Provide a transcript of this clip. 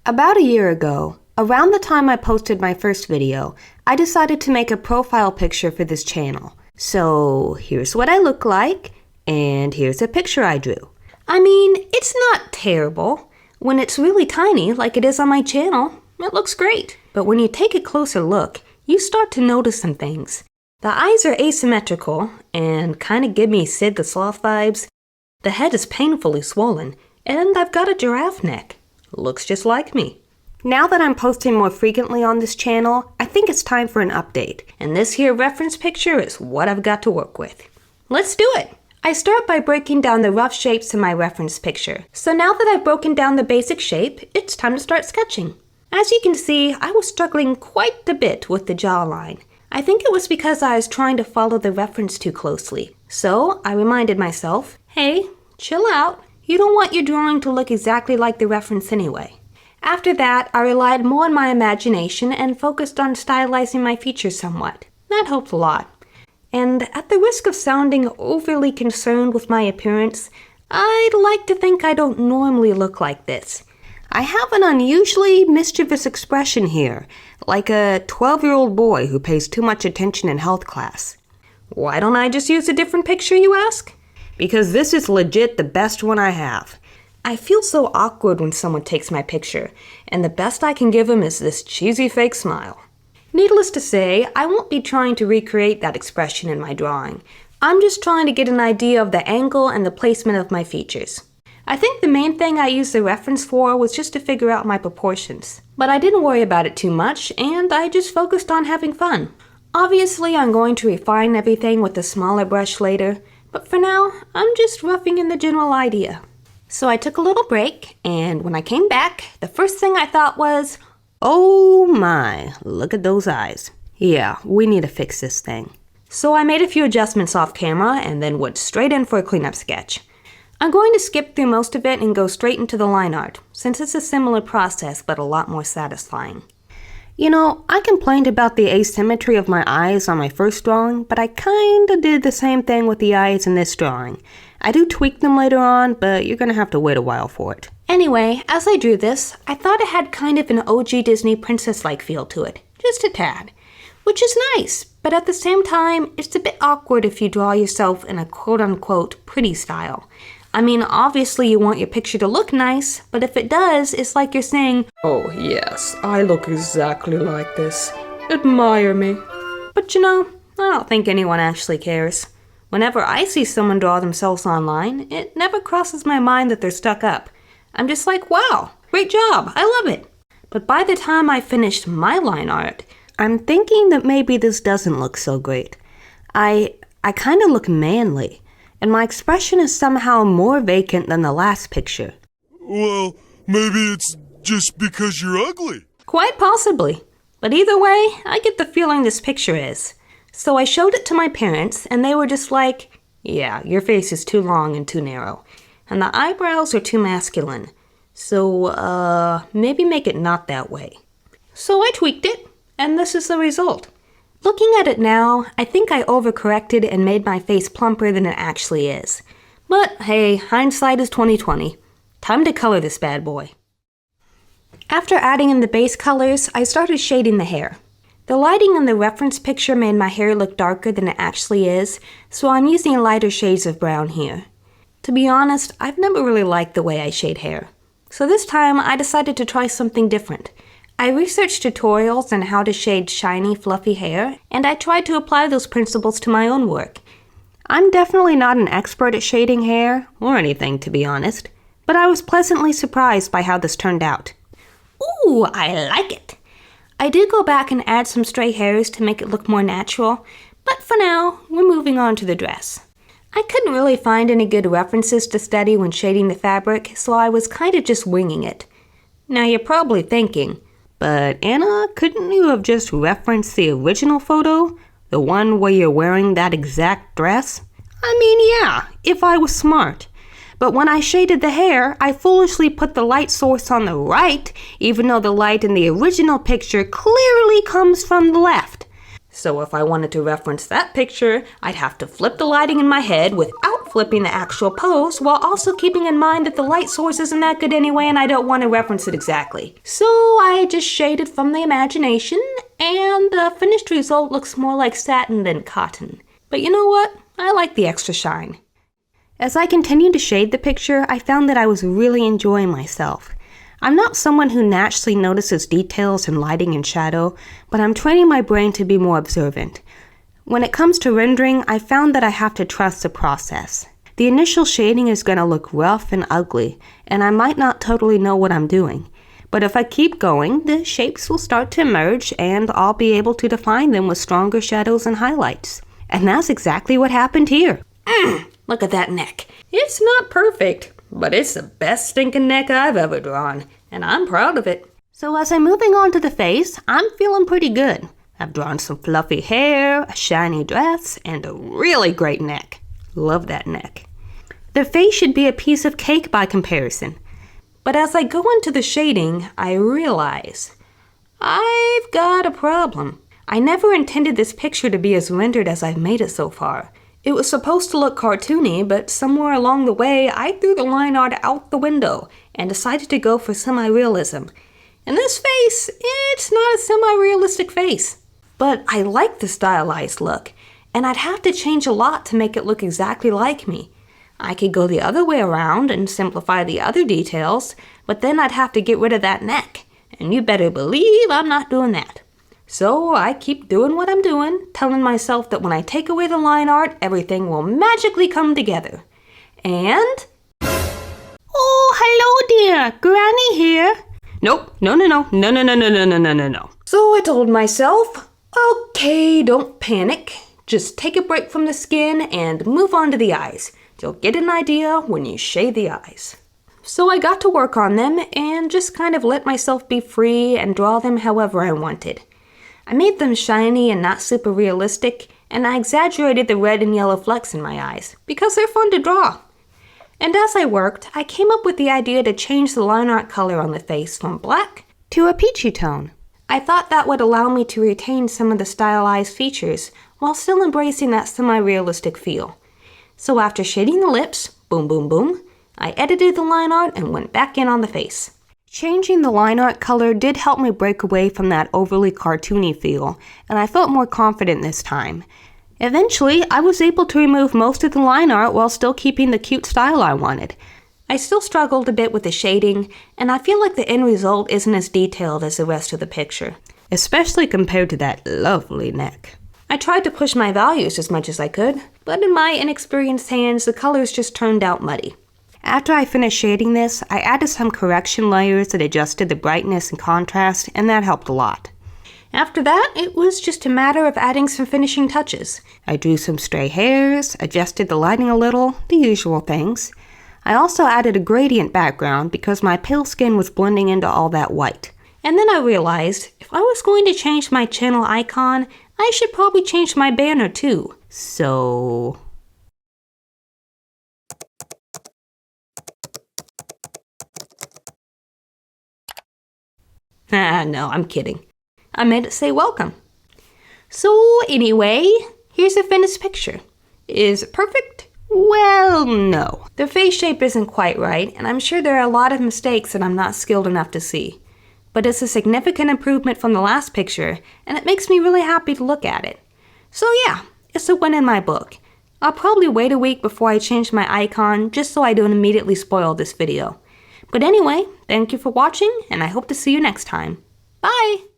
About a year ago, around the time I posted my first video, I decided to make a profile picture for this channel. So here's what I look like, and here's a picture I drew. I mean, it's not terrible. When it's really tiny, like it is on my channel, it looks great. But when you take a closer look, you start to notice some things. The eyes are asymmetrical and kind of give me Sid the Sloth vibes. The head is painfully swollen, and I've got a giraffe neck. Looks just like me. Now that I'm posting more frequently on this channel, I think it's time for an update. And this here reference picture is what I've got to work with. Let's do it! I start by breaking down the rough shapes in my reference picture. So now that I've broken down the basic shape, it's time to start sketching. As you can see, I was struggling quite a bit with the jawline. I think it was because I was trying to follow the reference too closely. So I reminded myself, hey, chill out. You don't want your drawing to look exactly like the reference anyway. After that, I relied more on my imagination and focused on stylizing my features somewhat. That helped a lot. And at the risk of sounding overly concerned with my appearance, I'd like to think I don't normally look like this. I have an unusually mischievous expression here, like a 12-year-old boy who pays too much attention in health class. Why don't I just use a different picture, you ask? Because this is legit the best one I have. I feel so awkward when someone takes my picture, and the best I can give them is this cheesy fake smile. Needless to say, I won't be trying to recreate that expression in my drawing. I'm just trying to get an idea of the angle and the placement of my features. I think the main thing I used the reference for was just to figure out my proportions. But I didn't worry about it too much, and I just focused on having fun. Obviously, I'm going to refine everything with a smaller brush later, but for now, I'm just roughing in the general idea. So I took a little break, and when I came back, the first thing I thought was, oh my, look at those eyes. Yeah, we need to fix this thing. So I made a few adjustments off camera and then went straight in for a cleanup sketch. I'm going to skip through most of it and go straight into the line art, since it's a similar process but a lot more satisfying. You know, I complained about the asymmetry of my eyes on my first drawing, but I kinda did the same thing with the eyes in this drawing. I do tweak them later on, but you're gonna have to wait a while for it. Anyway, as I drew this, I thought it had kind of an OG Disney princess-like feel to it, just a tad. Which is nice, but at the same time, it's a bit awkward if you draw yourself in a quote-unquote pretty style. I mean, obviously you want your picture to look nice, but if it does, it's like you're saying, oh yes, I look exactly like this. Admire me. But you know, I don't think anyone actually cares. Whenever I see someone draw themselves online, it never crosses my mind that they're stuck up. I'm just like, wow, great job, I love it. But by the time I finished my line art, I'm thinking that maybe this doesn't look so great. I kind of look manly. And my expression is somehow more vacant than the last picture. Well, maybe it's just because you're ugly. Quite possibly. But either way, I get the feeling this picture is. So I showed it to my parents, and they were just like, yeah, your face is too long and too narrow. And the eyebrows are too masculine. So, maybe make it not that way. So I tweaked it, and this is the result. Looking at it now, I think I overcorrected and made my face plumper than it actually is. But hey, hindsight is 20/20. Time to color this bad boy. After adding in the base colors, I started shading the hair. The lighting in the reference picture made my hair look darker than it actually is, so I'm using lighter shades of brown here. To be honest, I've never really liked the way I shade hair. So this time, I decided to try something different. I researched tutorials on how to shade shiny, fluffy hair, and I tried to apply those principles to my own work. I'm definitely not an expert at shading hair, or anything to be honest, but I was pleasantly surprised by how this turned out. Ooh, I like it! I did go back and add some stray hairs to make it look more natural, but for now, we're moving on to the dress. I couldn't really find any good references to study when shading the fabric, so I was kind of just winging it. Now you're probably thinking, but Anna, couldn't you have just referenced the original photo? The one where you're wearing that exact dress? I mean, yeah, if I was smart. But when I shaded the hair, I foolishly put the light source on the right, even though the light in the original picture clearly comes from the left. So if I wanted to reference that picture, I'd have to flip the lighting in my head without flipping the actual pose while also keeping in mind that the light source isn't that good anyway and I don't want to reference it exactly. So I just shaded from the imagination and the finished result looks more like satin than cotton. But you know what? I like the extra shine. As I continued to shade the picture, I found that I was really enjoying myself. I'm not someone who naturally notices details in lighting and shadow, but I'm training my brain to be more observant. When it comes to rendering, I found that I have to trust the process. The initial shading is going to look rough and ugly, and I might not totally know what I'm doing. But if I keep going, the shapes will start to emerge, and I'll be able to define them with stronger shadows and highlights. And that's exactly what happened here. Look at that neck. It's not perfect, but it's the best stinking neck I've ever drawn, and I'm proud of it. So as I'm moving on to the face, I'm feeling pretty good. I've drawn some fluffy hair, a shiny dress, and a really great neck. Love that neck. The face should be a piece of cake by comparison. But as I go into the shading, I realize I've got a problem. I never intended this picture to be as rendered as I've made it so far. It was supposed to look cartoony, but somewhere along the way, I threw the line art out the window and decided to go for semi-realism. And this face, it's not a semi-realistic face. But I like the stylized look, and I'd have to change a lot to make it look exactly like me. I could go the other way around and simplify the other details, but then I'd have to get rid of that neck, and you better believe I'm not doing that. So I keep doing what I'm doing, telling myself that when I take away the line art, everything will magically come together. And... Oh, hello dear, Granny here. Nope, no. So I told myself, okay, don't panic. Just take a break from the skin and move on to the eyes. You'll get an idea when you shade the eyes. So I got to work on them and just kind of let myself be free and draw them however I wanted. I made them shiny and not super realistic, and I exaggerated the red and yellow flecks in my eyes because they're fun to draw. And as I worked, I came up with the idea to change the line art color on the face from black to a peachy tone. I thought that would allow me to retain some of the stylized features while still embracing that semi-realistic feel. So after shading the lips, boom boom boom, I edited the line art and went back in on the face. Changing the line art color did help me break away from that overly cartoony feel, and I felt more confident this time. Eventually, I was able to remove most of the line art while still keeping the cute style I wanted. I still struggled a bit with the shading, and I feel like the end result isn't as detailed as the rest of the picture, especially compared to that lovely neck. I tried to push my values as much as I could, but in my inexperienced hands, the colors just turned out muddy. After I finished shading this, I added some correction layers that adjusted the brightness and contrast, and that helped a lot. After that, it was just a matter of adding some finishing touches. I drew some stray hairs, adjusted the lighting a little, the usual things. I also added a gradient background because my pale skin was blending into all that white. And then I realized, if I was going to change my channel icon, I should probably change my banner too. So... no, I'm kidding. I meant to say welcome. So anyway, here's a finished picture. Is it perfect? Well, no. The face shape isn't quite right, and I'm sure there are a lot of mistakes that I'm not skilled enough to see. But it's a significant improvement from the last picture, and it makes me really happy to look at it. So yeah, it's a win in my book. I'll probably wait a week before I change my icon just so I don't immediately spoil this video. But anyway, thank you for watching, and I hope to see you next time. Bye!